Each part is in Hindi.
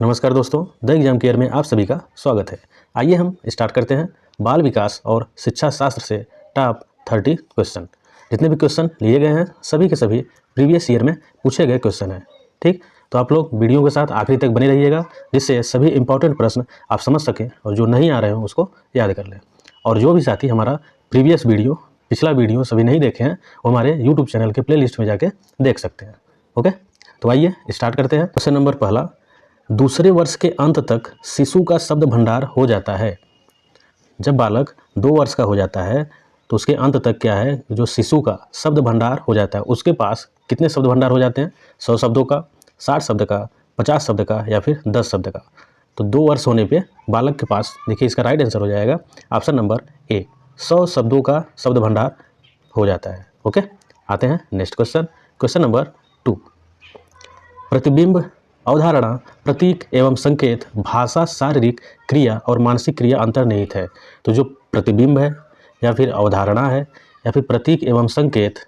नमस्कार दोस्तों, द एग्जाम केयर में आप सभी का स्वागत है। आइए हम स्टार्ट करते हैं बाल विकास और शिक्षा शास्त्र से टॉप 30 क्वेश्चन। जितने भी क्वेश्चन लिए गए हैं सभी के सभी प्रीवियस ईयर में पूछे गए क्वेश्चन हैं। ठीक, तो आप लोग वीडियो के साथ आखिरी तक बने रहिएगा, जिससे सभी इंपॉर्टेंट प्रश्न आप समझ सकें और जो नहीं आ रहे हो उसको याद कर लें। और जो भी साथी हमारा प्रीवियस वीडियो, पिछला वीडियो सभी नहीं देखे हैं, वो हमारे यूट्यूब चैनल के प्ले लिस्ट में जाके देख सकते हैं। ओके, तो आइए स्टार्ट करते हैं। क्वेश्चन नंबर पहला, दूसरे वर्ष के अंत तक शिशु का शब्द भंडार हो जाता है। जब बालक 2 वर्ष का हो जाता है तो उसके अंत तक क्या है, जो शिशु का शब्द भंडार हो जाता है, उसके पास कितने शब्द भंडार हो जाते हैं? 100 शब्दों का, 60 शब्द का, 50 शब्द का या फिर 10 शब्द का। तो 2 वर्ष होने पे बालक के पास, देखिए इसका राइट आंसर हो जाएगा ऑप्शन नंबर ए, 100 शब्दों का शब्द भंडार हो जाता है। ओके, आते हैं नेक्स्ट क्वेश्चन। क्वेश्चन नंबर 2, प्रतिबिंब, अवधारणा, प्रतीक एवं संकेत, भाषा, शारीरिक क्रिया और मानसिक क्रिया अंतर्निहित है। तो जो प्रतिबिंब है या फिर अवधारणा है या फिर प्रतीक एवं संकेत,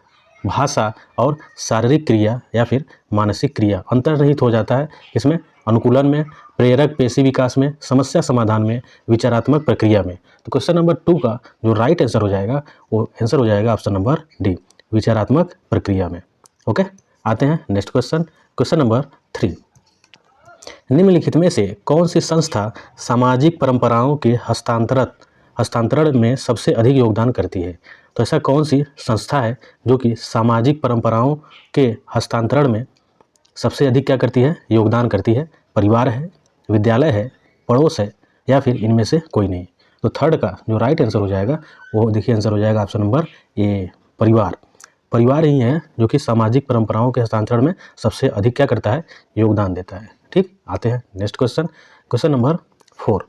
भाषा और शारीरिक क्रिया या फिर मानसिक क्रिया अंतर्निहित हो जाता है। इसमें अनुकूलन में, प्रेरक पेशी विकास में, समस्या समाधान में, विचारात्मक प्रक्रिया में। तो क्वेश्चन नंबर 2 का जो राइट आंसर हो जाएगा वो आंसर हो जाएगा ऑप्शन नंबर डी, विचारात्मक प्रक्रिया में। ओके, आते हैं नेक्स्ट क्वेश्चन। क्वेश्चन नंबर 3, निम्नलिखित में से कौन सी संस्था सामाजिक परंपराओं के हस्तांतरण में सबसे अधिक योगदान करती है? तो ऐसा कौन सी संस्था है जो कि सामाजिक परंपराओं के हस्तांतरण में सबसे अधिक क्या करती है, योगदान करती है? परिवार है, विद्यालय है, पड़ोस है या फिर इनमें से कोई नहीं? तो थर्ड का जो राइट आंसर हो जाएगा वो देखिए आंसर हो जाएगा ऑप्शन नंबर ए, परिवार। परिवार ही है जो कि सामाजिक परंपराओं के हस्तांतरण में सबसे अधिक क्या करता है, योगदान देता है। ठीक, आते हैं नेक्स्ट क्वेश्चन। क्वेश्चन नंबर 4,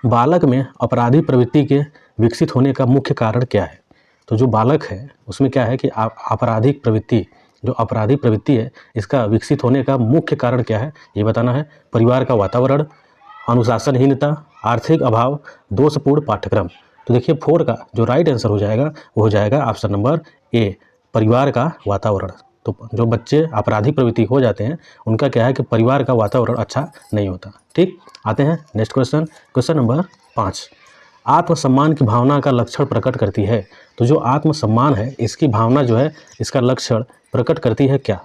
बालक में अपराधी प्रवृत्ति के विकसित होने का मुख्य कारण क्या है? तो जो बालक है उसमें क्या है कि आपराधिक प्रवृत्ति, जो अपराधी प्रवृत्ति है, इसका विकसित होने का मुख्य कारण क्या है ये बताना है। परिवार का वातावरण, अनुशासनहीनता, आर्थिक अभाव, दोषपूर्ण पाठ्यक्रम। तो देखिए 4 का जो राइट आंसर हो जाएगा वो हो जाएगा ऑप्शन नंबर ए, परिवार का वातावरण। तो जो बच्चे आपराधिक प्रवृत्ति हो जाते हैं उनका क्या है कि परिवार का वातावरण अच्छा नहीं होता। ठीक, आते हैं नेक्स्ट क्वेश्चन। क्वेश्चन नंबर 5, आत्मसम्मान की भावना का लक्षण प्रकट करती है। तो जो आत्मसम्मान है इसकी भावना जो है, इसका लक्षण प्रकट करती है क्या?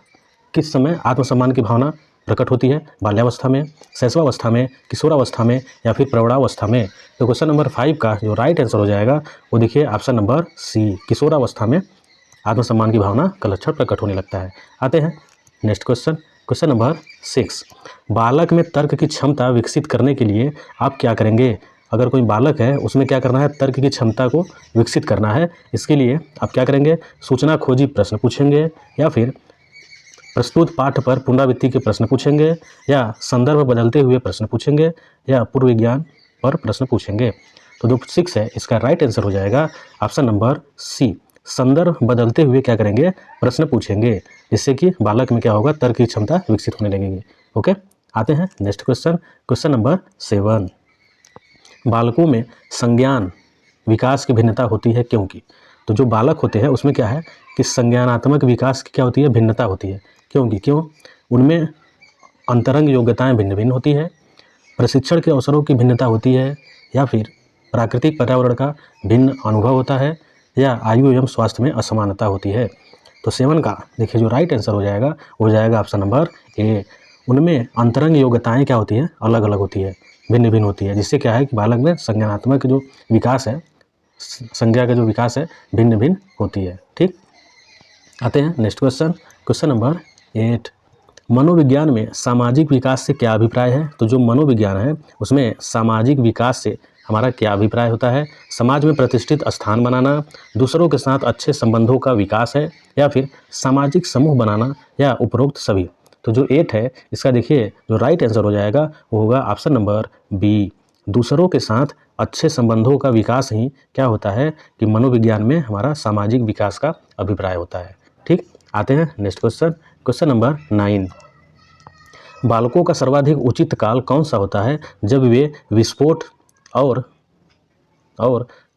किस समय आत्मसम्मान की भावना प्रकट होती है? बाल्यावस्था में, शैशवावस्था में, किशोरावस्था में या फिर प्रौढ़ावस्था में? तो क्वेश्चन नंबर 5 का जो राइट आंसर हो जाएगा वो देखिए ऑप्शन नंबर सी, किशोरावस्था में आत्मसम्मान की भावना का लक्षण प्रकट होने लगता है। आते हैं नेक्स्ट क्वेश्चन। क्वेश्चन नंबर 6, बालक में तर्क की क्षमता विकसित करने के लिए आप क्या करेंगे? अगर कोई बालक है उसमें क्या करना है, तर्क की क्षमता को विकसित करना है। इसके लिए आप क्या करेंगे, सूचना खोजी प्रश्न पूछेंगे या फिर प्रस्तुत पाठ पर पुनरावृत्ति के प्रश्न पूछेंगे या संदर्भ बदलते हुए प्रश्न पूछेंगे या पूर्व विज्ञान पर प्रश्न पूछेंगे? तो जो 6 है इसका राइट आंसर हो जाएगा ऑप्शन नंबर सी, संदर्भ बदलते हुए क्या करेंगे, प्रश्न पूछेंगे, जिससे कि बालक में क्या होगा, तर्क की क्षमता विकसित होने लगेगी। ओके, आते हैं नेक्स्ट क्वेश्चन। क्वेश्चन नंबर 7, बालकों में संज्ञान विकास की भिन्नता होती है क्योंकि? तो जो बालक होते हैं उसमें क्या है कि संज्ञानात्मक विकास की क्या होती है, भिन्नता होती है। क्योंकि क्यों? उनमें अंतरंग योग्यताएं भिन्न भिन्न होती है, प्रशिक्षण के अवसरों की भिन्नता होती है या फिर प्राकृतिक पर्यावरण का भिन्न अनुभव होता है या आयु एवं स्वास्थ्य में असमानता होती है? तो 7 का देखिए जो राइट आंसर हो जाएगा वो हो जाएगा ऑप्शन नंबर ए, उनमें अंतरंग योग्यताएं क्या होती है, अलग अलग होती है, भिन्न भिन्न होती है, जिससे क्या है कि बालक में संज्ञानात्मक जो विकास है, संज्ञा का जो विकास है, भिन्न भिन्न होती है। ठीक, आते हैं नेक्स्ट क्वेश्चन। क्वेश्चन नंबर 8, मनोविज्ञान में सामाजिक विकास से क्या अभिप्राय है? तो जो मनोविज्ञान है उसमें सामाजिक विकास से हमारा क्या अभिप्राय होता है? समाज में प्रतिष्ठित स्थान बनाना, दूसरों के साथ अच्छे संबंधों का विकास है या फिर सामाजिक समूह बनाना या उपरोक्त सभी? तो जो 8 है इसका देखिए जो राइट आंसर हो जाएगा वो होगा ऑप्शन नंबर बी, दूसरों के साथ अच्छे संबंधों का विकास ही क्या होता है कि मनोविज्ञान में हमारा सामाजिक विकास का अभिप्राय होता है। ठीक, आते हैं नेक्स्ट क्वेश्चन। क्वेश्चन नंबर 9, बालकों का सर्वाधिक उचित काल कौन सा होता है जब वे विस्फोट और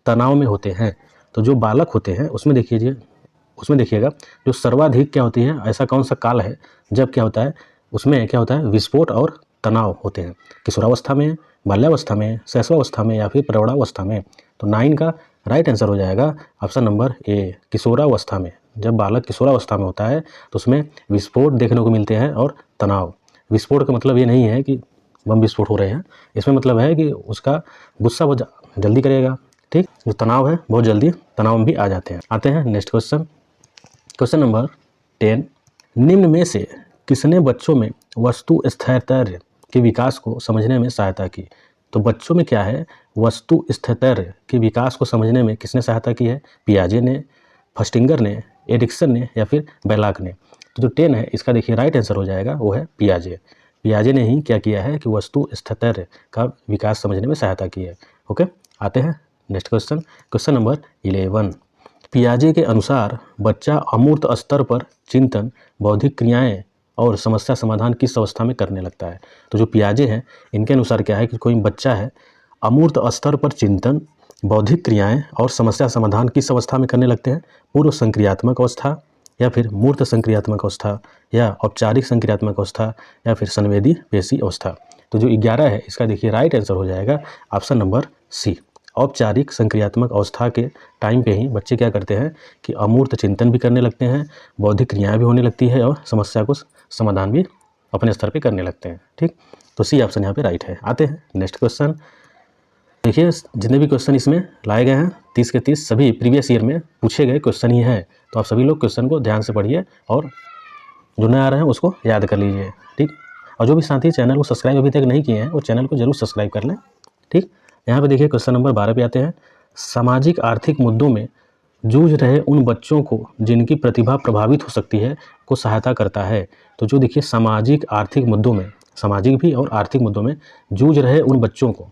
तनाव में होते हैं? तो जो बालक होते हैं उसमें देखिएगा जो सर्वाधिक क्या होती है, ऐसा कौन सा काल है जब क्या होता है, उसमें क्या होता है, विस्फोट और तनाव होते हैं? किशोरावस्था में, बाल्यावस्था में, शैशवावस्था में या फिर प्रौढ़ावस्था में? तो 9 का राइट आंसर हो जाएगा ऑप्शन नंबर ए, किशोरावस्था में। जब बालक किशोरावस्था में होता है तो उसमें विस्फोट देखने को मिलते हैं और तनाव। विस्फोट का मतलब ये नहीं है कि बम विस्फोट हो रहे हैं, इसमें मतलब है कि उसका गुस्सा बहुत जल्दी करेगा, ठीक। जो तनाव है बहुत जल्दी तनाव में भी आ जाते हैं। आते हैं नेक्स्ट क्वेश्चन, क्वेश्चन नंबर 10। निम्न में से किसने बच्चों में वस्तु स्थैर्य के विकास को समझने में सहायता की? तो बच्चों में क्या है, वस्तु स्थैर्य के विकास को समझने में किसने सहायता की है? पियाजे ने, फस्टिंगर ने, एरिक्सन ने या फिर बेलाक ने? तो जो 10 है इसका देखिए राइट आंसर हो जाएगा वो है पियाजे। पियाजे ने ही क्या किया है कि वस्तु स्थैर्य का विकास समझने में सहायता की है। ओके, आते हैं नेक्स्ट क्वेश्चन, क्वेश्चन नंबर 11। पियाजे के अनुसार बच्चा अमूर्त स्तर पर चिंतन, बौद्धिक क्रियाएं और समस्या समाधान किस अवस्था में करने लगता है? तो जो पियाजे हैं इनके अनुसार क्या है कि कोई बच्चा है अमूर्त स्तर पर चिंतन, बौद्धिक क्रियाएं और समस्या समाधान किस अवस्था में करने लगते हैं? पूर्व संक्रियात्मक अवस्था या फिर मूर्त संक्रियात्मक अवस्था या औपचारिक संक्रियात्मक अवस्था या फिर संवेदी पेशी अवस्था? तो जो 11 है इसका देखिए राइट आंसर हो जाएगा ऑप्शन नंबर सी। औपचारिक संक्रियात्मक अवस्था के टाइम पे ही बच्चे क्या करते हैं कि अमूर्त चिंतन भी करने लगते हैं, बौद्धिक क्रियाएं भी होने लगती है और समस्या को समाधान भी अपने स्तर पे करने लगते हैं, ठीक। तो सी ऑप्शन यहाँ पे राइट है। आते हैं नेक्स्ट क्वेश्चन। देखिए जितने भी क्वेश्चन इसमें लाए गए हैं 30 के 30 सभी प्रीवियस ईयर में पूछे गए क्वेश्चन ही हैं, तो आप सभी लोग क्वेश्चन को ध्यान से पढ़िए और जो नए आ रहे हैं उसको याद कर लीजिए, ठीक। और जो भी साथी चैनल को सब्सक्राइब अभी तक नहीं किए हैं वो चैनल को जरूर सब्सक्राइब कर लें, ठीक। यहाँ पे देखिए क्वेश्चन नंबर 12 पे आते हैं। सामाजिक आर्थिक मुद्दों में जूझ रहे उन बच्चों को जिनकी प्रतिभा प्रभावित हो सकती है को सहायता करता है। तो जो देखिए सामाजिक आर्थिक मुद्दों में, सामाजिक भी और आर्थिक मुद्दों में जूझ रहे उन बच्चों को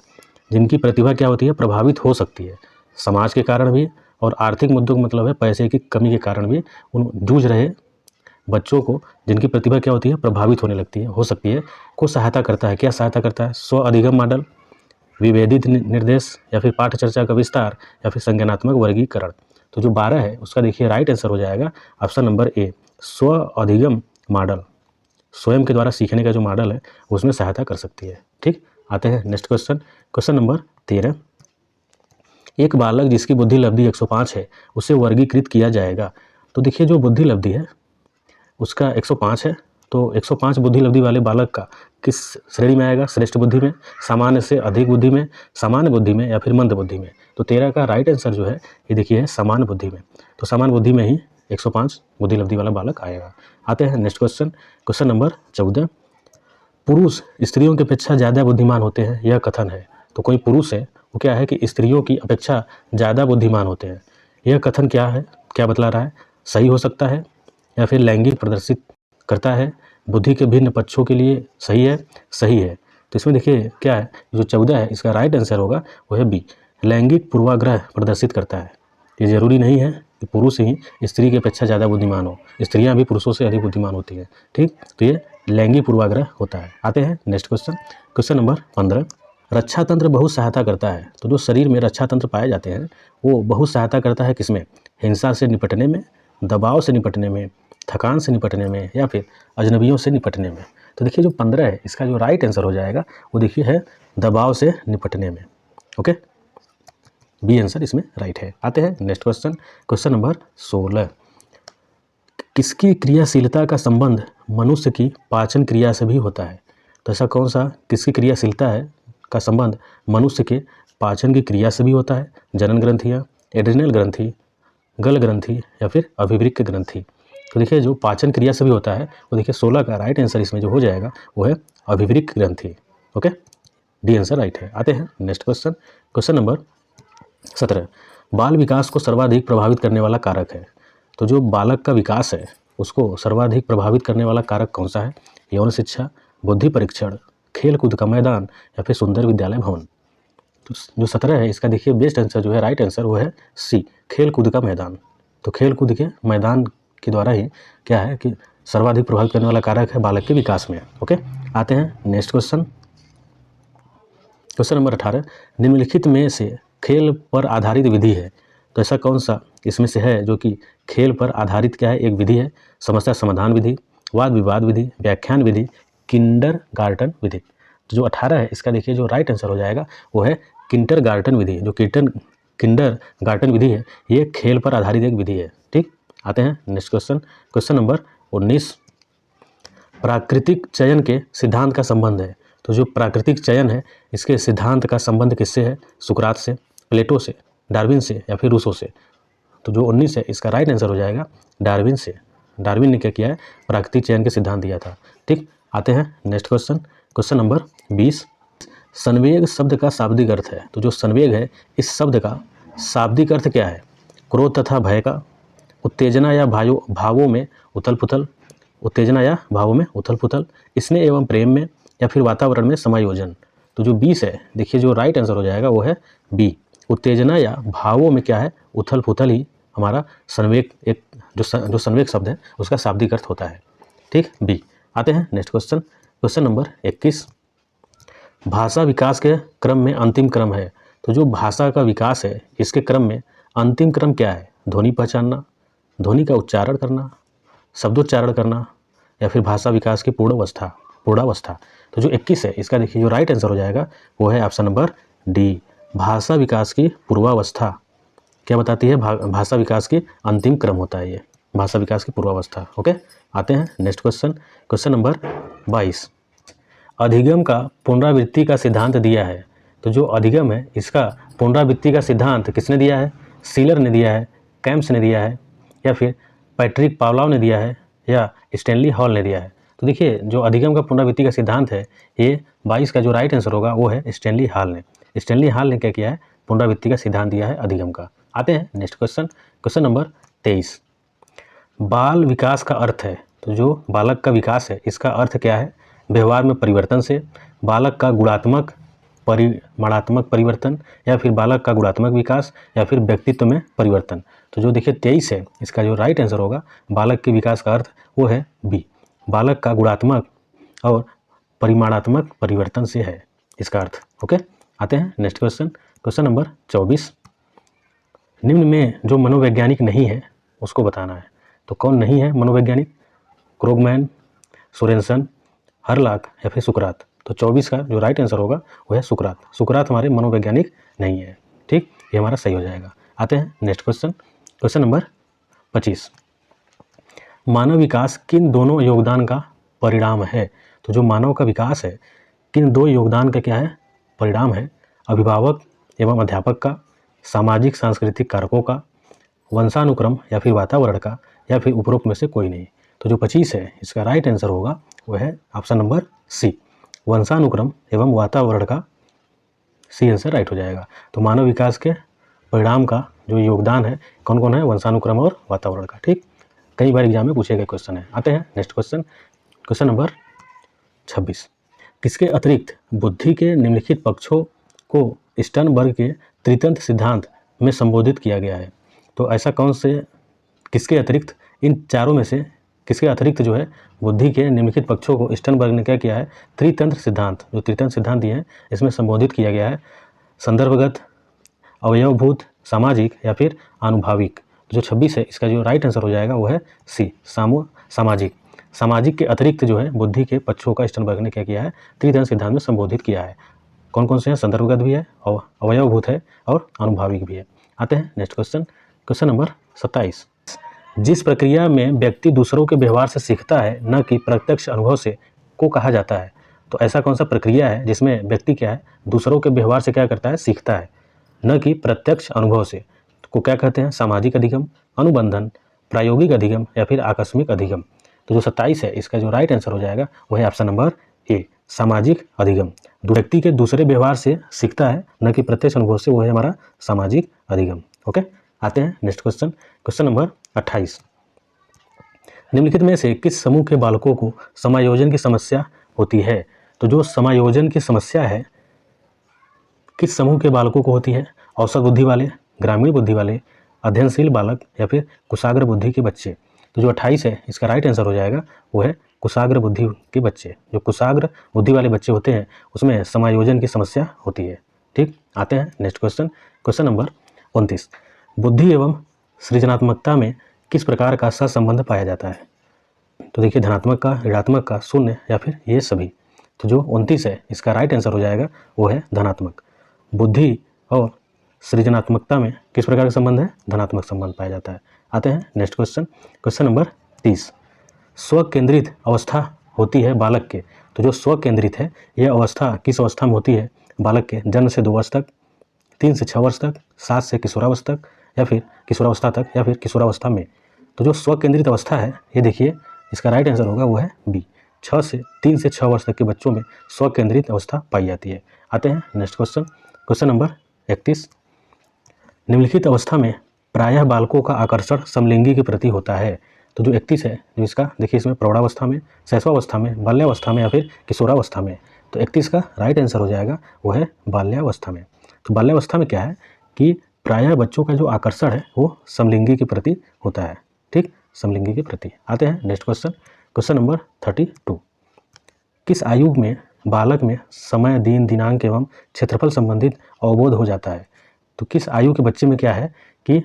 जिनकी प्रतिभा क्या होती है, प्रभावित हो सकती है, समाज के कारण भी और आर्थिक मुद्दों का मतलब है पैसे की कमी के कारण भी उन जूझ रहे बच्चों को जिनकी प्रतिभा क्या होती है, प्रभावित होने लगती है, हो सकती है, को सहायता करता है। क्या सहायता करता है? स्व अधिगम मॉडल, विभेदित निर्देश या फिर पाठ चर्चा का विस्तार या फिर संज्ञानात्मक वर्गीकरण? तो जो 12 है उसका देखिए राइट आंसर हो जाएगा ऑप्शन नंबर ए, स्व अधिगम मॉडल। स्वयं के द्वारा सीखने का जो मॉडल है उसमें सहायता कर सकती है, ठीक। आते हैं नेक्स्ट क्वेश्चन, क्वेश्चन नंबर 13। एक बालक जिसकी बुद्धि लब्धि 105 है उसे वर्गीकृत किया जाएगा। तो देखिए जो बुद्धि लब्धि है उसका 105 है, तो 105 बुद्धि लब्धि वाले बालक का किस श्रेणी में आएगा? श्रेष्ठ बुद्धि में, सामान्य से अधिक बुद्धि में, सामान्य बुद्धि में या फिर मंद बुद्धि में? तो 13 का राइट आंसर जो है ये देखिए है सामान्य बुद्धि में। तो सामान्य बुद्धि में ही 105 बुद्धि लब्धि वाला बालक आएगा। आते हैं नेक्स्ट क्वेश्चन, क्वेश्चन नंबर 14। पुरुष स्त्रियों की अपेक्षा ज़्यादा बुद्धिमान होते हैं, यह कथन है। तो कोई पुरुष है वो क्या है कि स्त्रियों की अपेक्षा ज़्यादा बुद्धिमान होते हैं, यह कथन क्या है, क्या बतला रहा है? सही हो सकता है या फिर लैंगिक प्रदर्शित करता है, बुद्धि के भिन्न पक्षों के लिए सही है, सही है। तो इसमें देखिए क्या है, जो 14 है इसका राइट आंसर होगा वो है बी, लैंगिक पूर्वाग्रह प्रदर्शित करता है। ये जरूरी नहीं है कि पुरुष ही स्त्री की अपेक्षा ज़्यादा बुद्धिमान हो, स्त्रियां भी पुरुषों से अधिक बुद्धिमान होती हैं, ठीक। तो ये लैंगिक पूर्वाग्रह होता है। आते हैं नेक्स्ट क्वेश्चन, क्वेश्चन नंबर 15। रक्षा तंत्र बहुत सहायता करता है। तो जो शरीर में रक्षा तंत्र पाए जाते हैं वो बहुत सहायता करता है किसमें? हिंसा से निपटने में, दबाव से निपटने में, थकान से निपटने में या फिर अजनबियों से निपटने में? तो देखिए जो 15 है इसका जो राइट आंसर हो जाएगा वो देखिए है दबाव से निपटने में। ओके, बी आंसर इसमें राइट है। आते हैं नेक्स्ट क्वेश्चन, क्वेश्चन नंबर 16। किसकी क्रियाशीलता का संबंध मनुष्य की पाचन क्रिया से भी होता है? तो ऐसा कौन सा, किसकी क्रियाशीलता है का संबंध मनुष्य के पाचन की क्रिया से भी होता है? जनन ग्रंथियाँ, एड्रिनल ग्रंथि, गल ग्रंथि या फिर अभिवृक्क ग्रंथि? तो देखिए जो पाचन क्रिया से भी होता है वो देखिए 16 का राइट आंसर इसमें जो हो जाएगा वो है अभिवृक्क ग्रंथि। ओके, डी आंसर राइट है। आते हैं नेक्स्ट क्वेश्चन, क्वेश्चन नंबर 17। बाल विकास को सर्वाधिक प्रभावित करने वाला कारक है। तो जो बालक का विकास है उसको सर्वाधिक प्रभावित करने वाला कारक कौन सा है? यौन शिक्षा, बुद्धि परीक्षण, खेल कूद का मैदान या फिर सुंदर विद्यालय भवन? तो जो 17 है इसका देखिए बेस्ट आंसर जो है, राइट आंसर वो है सी, खेल कूद का मैदान। तो खेल कूद के मैदान के द्वारा ही क्या है कि सर्वाधिक प्रभावित करने वाला कारक है बालक के विकास में। ओके, आते हैं नेक्स्ट क्वेश्चन, क्वेश्चन नंबर 18। निम्नलिखित में से खेल पर आधारित विधि है। तो ऐसा कौन सा इसमें से है जो कि खेल पर आधारित क्या है, एक विधि है? समस्या समाधान विधि, वाद विवाद विधि, व्याख्यान विधि, किंडरगार्टन विधि? तो जो 18 है इसका देखिए जो राइट आंसर हो जाएगा वो है किंडरगार्टन विधि। जो किंडरगार्टन विधि है ये खेल पर आधारित एक विधि है। ठीक, आते हैं नेक्स्ट क्वेश्चन। क्वेश्चन नंबर 19, प्राकृतिक चयन के सिद्धांत का संबंध है। तो जो प्राकृतिक चयन है इसके सिद्धांत का संबंध किससे है? सुकरात से, प्लेटो से, डार्विन से या फिर रूसो से। तो जो 19 है इसका राइट आंसर हो जाएगा डार्विन से। डार्विन ने क्या किया है? प्राकृतिक चयन के सिद्धांत दिया था। ठीक, आते हैं नेक्स्ट क्वेश्चन। क्वेश्चन नंबर 20, संवेग शब्द का शाब्दिक अर्थ है। तो जो संवेग है इस शब्द का शाब्दिक अर्थ क्या है? क्रोध तथा भय का, उत्तेजना या भावों में उथल पुथल, उत्तेजना या भावों में उथल पुथल, स्नेह एवं प्रेम में, या फिर वातावरण में समायोजन। तो जो 20 है देखिए जो राइट आंसर हो जाएगा वो है बी, उत्तेजना या भावों में क्या है? उथल पुथल ही हमारा संवेग, एक जो संवेग शब्द है उसका शाब्दिक अर्थ होता है। ठीक, बी। आते हैं नेक्स्ट क्वेश्चन। क्वेश्चन नंबर 21, भाषा विकास के क्रम में अंतिम क्रम है। तो जो भाषा का विकास है इसके क्रम में अंतिम क्रम क्या है? ध्वनि पहचानना, ध्वनि का उच्चारण करना, शब्दोच्चारण करना, या फिर भाषा विकास की पूर्णावस्था। तो जो 21 है इसका देखिए जो राइट आंसर हो जाएगा वो है ऑप्शन नंबर डी, भाषा विकास की पूर्वावस्था। क्या बताती है? भाषा विकास की अंतिम क्रम होता है ये, भाषा विकास की पूर्वावस्था। ओके, आते हैं नेक्स्ट क्वेश्चन। क्वेश्चन नंबर 22, अधिगम का पुनरावृत्ति का सिद्धांत दिया है। तो जो अधिगम है इसका पुनरावृत्ति का सिद्धांत किसने दिया है? सीलर ने दिया है, कैम्प्स ने दिया है, या फिर पैट्रिक पावलोव ने दिया है, या स्टैनली हॉल ने दिया है। तो देखिए जो अधिगम का पुनरावृत्ति का सिद्धांत है ये 22 का जो राइट आंसर होगा वो है स्टैनली हॉल ने। स्टैनली हॉल ने क्या किया है? पुनरावृत्ति का सिद्धांत दिया है अधिगम का। आते हैं नेक्स्ट क्वेश्चन। क्वेश्चन नंबर 23, बाल विकास का अर्थ है। तो जो बालक का विकास है इसका अर्थ क्या है? व्यवहार में परिवर्तन से, बालक का गुणात्मक परिमाणात्मक परिवर्तन, या फिर बालक का गुणात्मक विकास, या फिर व्यक्तित्व में परिवर्तन। तो जो देखिए 23 है इसका जो राइट आंसर होगा बालक के विकास का अर्थ वो है बी, बालक का गुणात्मक और परिमाणात्मक परिवर्तन से है इसका अर्थ। ओके, आते हैं नेक्स्ट क्वेश्चन। क्वेश्चन नंबर 24, निम्न में जो मनोवैज्ञानिक नहीं है उसको बताना है। तो कौन नहीं है मनोवैज्ञानिक? क्रोगमैन, सोरेनसन, हरलाक या फिर सुकरात। तो 24 का जो राइट आंसर होगा वो है सुकरात। सुकरात हमारे मनोवैज्ञानिक नहीं है। ठीक, ये हमारा सही हो जाएगा। आते हैं नेक्स्ट क्वेश्चन। क्वेश्चन नंबर 25, मानव विकास किन दोनों योगदान का परिणाम है? तो जो मानव का विकास है किन दो योगदान का क्या है? परिणाम है। अभिभावक एवं अध्यापक का, सामाजिक सांस्कृतिक कारकों का, वंशानुक्रम या फिर वातावरण का, या फिर उपरोक्त में से कोई नहीं। तो जो 25 है इसका राइट आंसर होगा वह है ऑप्शन नंबर सी, वंशानुक्रम एवं वातावरण का। सी आंसर राइट हो जाएगा। तो मानव विकास के परिणाम का जो योगदान है कौन कौन है? वंशानुक्रम और वातावरण का। ठीक, कई बार एग्जाम में पूछे गए क्वेश्चन है। आते हैं नेक्स्ट क्वेश्चन। क्वेश्चन नंबर 26, किसके अतिरिक्त बुद्धि के निम्नलिखित पक्षों को स्टर्नबर्ग के त्रितंत्र सिद्धांत में संबोधित किया गया है? तो ऐसा कौन से, किसके अतिरिक्त, इन चारों में से किसके अतिरिक्त जो है बुद्धि के निम्नलिखित पक्षों को स्टर्नबर्ग ने क्या किया है? त्रितंत्र सिद्धांत, जो त्रितंत्र सिद्धांत दिए हैं इसमें संबोधित किया गया है। संदर्भगत, अवयवभूत, सामाजिक या फिर आनुभाविक। जो 26 है इसका जो राइट आंसर हो जाएगा वो है सी, सामाजिक। सामाजिक के अतिरिक्त जो है बुद्धि के पक्षों का स्टर्नबर्ग ने क्या किया है? त्रितंत्र सिद्धांत में संबोधित किया है। कौन कौन से हैं? संदर्भगत भी है, अवयवभूत है और आनुभाविक भी है। आते हैं नेक्स्ट क्वेश्चन। क्वेश्चन नंबर 27, जिस प्रक्रिया में व्यक्ति दूसरों के व्यवहार से सीखता है न कि प्रत्यक्ष अनुभव से, को कहा जाता है? तो ऐसा कौन सा प्रक्रिया है जिसमें व्यक्ति क्या है? दूसरों के व्यवहार से क्या करता है? सीखता है, न कि प्रत्यक्ष अनुभव से। को क्या कहते हैं? सामाजिक अधिगम, अनुबंधन, प्रायोगिक अधिगम या फिर आकस्मिक अधिगम। तो जो 27 है इसका जो राइट आंसर हो जाएगा वो है ऑप्शन नंबर ए, सामाजिक अधिगम। व्यक्ति के दूसरे व्यवहार से सीखता है न कि प्रत्यक्ष अनुभव से, वो है हमारा सामाजिक अधिगम। ओके, आते हैं नेक्स्ट क्वेश्चन। क्वेश्चन नंबर 28, निम्नलिखित में से किस समूह के बालकों को समायोजन की समस्या होती है? तो जो समायोजन की समस्या है किस समूह के बालकों को होती है? औसत बुद्धि वाले, ग्रामीण बुद्धि वाले, अध्ययनशील बालक या फिर कुशाग्र बुद्धि के बच्चे। तो जो 28 है इसका राइट आंसर हो जाएगा वो है कुशाग्र बुद्धि के बच्चे। जो कुशाग्र बुद्धि वाले बच्चे होते हैं उसमें समायोजन की समस्या होती है। ठीक, आते हैं नेक्स्ट क्वेश्चन। क्वेश्चन नंबर 29, बुद्धि एवं सृजनात्मकता में किस प्रकार का सहसंबंध पाया जाता है? तो देखिए धनात्मक का, ऋणात्मक का, शून्य या फिर ये सभी। तो जो 29 है इसका राइट आंसर हो जाएगा वो है धनात्मक। बुद्धि और सृजनात्मकता में किस प्रकार का संबंध है? धनात्मक संबंध पाया जाता है। आते हैं नेक्स्ट क्वेश्चन, क्वेश्चन नंबर 30। स्व केंद्रित अवस्था होती है बालक के। तो जो स्व केंद्रित है यह अवस्था किस अवस्था में होती है बालक के? जन्म से 2 वर्ष तक, 3 से 6 वर्ष तक, 7 से किशोरावस्था तक, या फिर किशोरावस्था तक, या फिर किशोरावस्था में। तो जो स्व केंद्रित अवस्था है ये देखिए इसका राइट आंसर होगा वो है बी। 3 से 6 वर्ष तक के बच्चों में स्व केंद्रित अवस्था पाई जाती है। आते हैं नेक्स्ट क्वेश्चन, क्वेश्चन नंबर 31। निम्नलिखित अवस्था में प्रायः बालकों का आकर्षण समलिंगी के प्रति होता है। तो जो 31 है जो इसका देखिए इसमें प्रौढ़ावस्था में, शैशवावस्था में, बाल्यावस्था में या फिर किशोरावस्था में। तो 31 का राइट आंसर हो जाएगा वो है बाल्यावस्था में। तो बाल्यावस्था में क्या है कि प्रायः बच्चों का जो आकर्षण है वो समलिंगी के प्रति होता है। ठीक, समलिंगी के प्रति। आते हैं नेक्स्ट क्वेश्चन, क्वेश्चन नंबर 32। किस आयु में बालक में समय, दिन, दिनांक एवं क्षेत्रफल संबंधित अवबोध हो जाता है? तो किस आयु के बच्चे में क्या है कि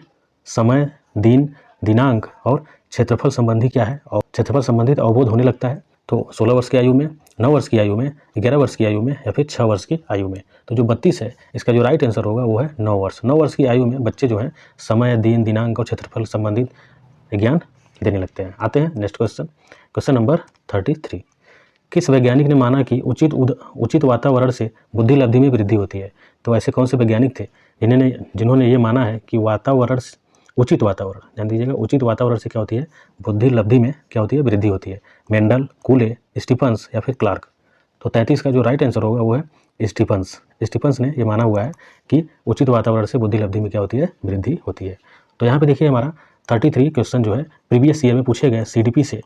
समय, दिन, दिनांक और क्षेत्रफल संबंधी क्या है और क्षेत्रफल संबंधित अवबोध होने लगता है? तो 16 वर्ष की आयु में, 9 वर्ष की आयु में, 11 वर्ष की आयु में या फिर 6 वर्ष की आयु में। तो जो 32 है इसका जो राइट आंसर होगा वो है 9 वर्ष। 9 वर्ष की आयु में बच्चे जो हैं समय, दिन, दिनांक और क्षेत्रफल संबंधित ज्ञान देने लगते हैं। आते हैं नेक्स्ट क्वेश्चन, क्वेश्चन नंबर 33। किस वैज्ञानिक ने माना कि उचित वातावरण से बुद्धि लब्धि में वृद्धि होती है? तो ऐसे कौन से वैज्ञानिक थे जिन्होंने ये माना है कि उचित वातावरण, ध्यान दीजिएगा, उचित वातावरण से क्या होती है? बुद्धि लब्धि में क्या होती है? वृद्धि होती है। मेंडल, कूले, स्टीफंस या फिर क्लार्क। तो 33 का जो राइट आंसर होगा वो है स्टीफंस ने ये माना हुआ है कि उचित वातावरण से बुद्धि लब्धि में क्या होती है? वृद्धि होती है। तो यहाँ पे देखिए हमारा 33 क्वेश्चन जो है प्रीवियस ईयर में पूछे गए CDP से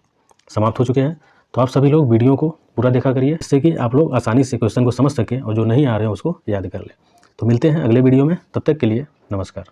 समाप्त हो चुके हैं। तो आप सभी लोग वीडियो को पूरा देखा करिए जिससे कि आप लोग आसानी से क्वेश्चन को समझ सकें और जो नहीं आ रहे हैं उसको याद कर लें। तो मिलते हैं अगले वीडियो में, तब तक के लिए नमस्कार।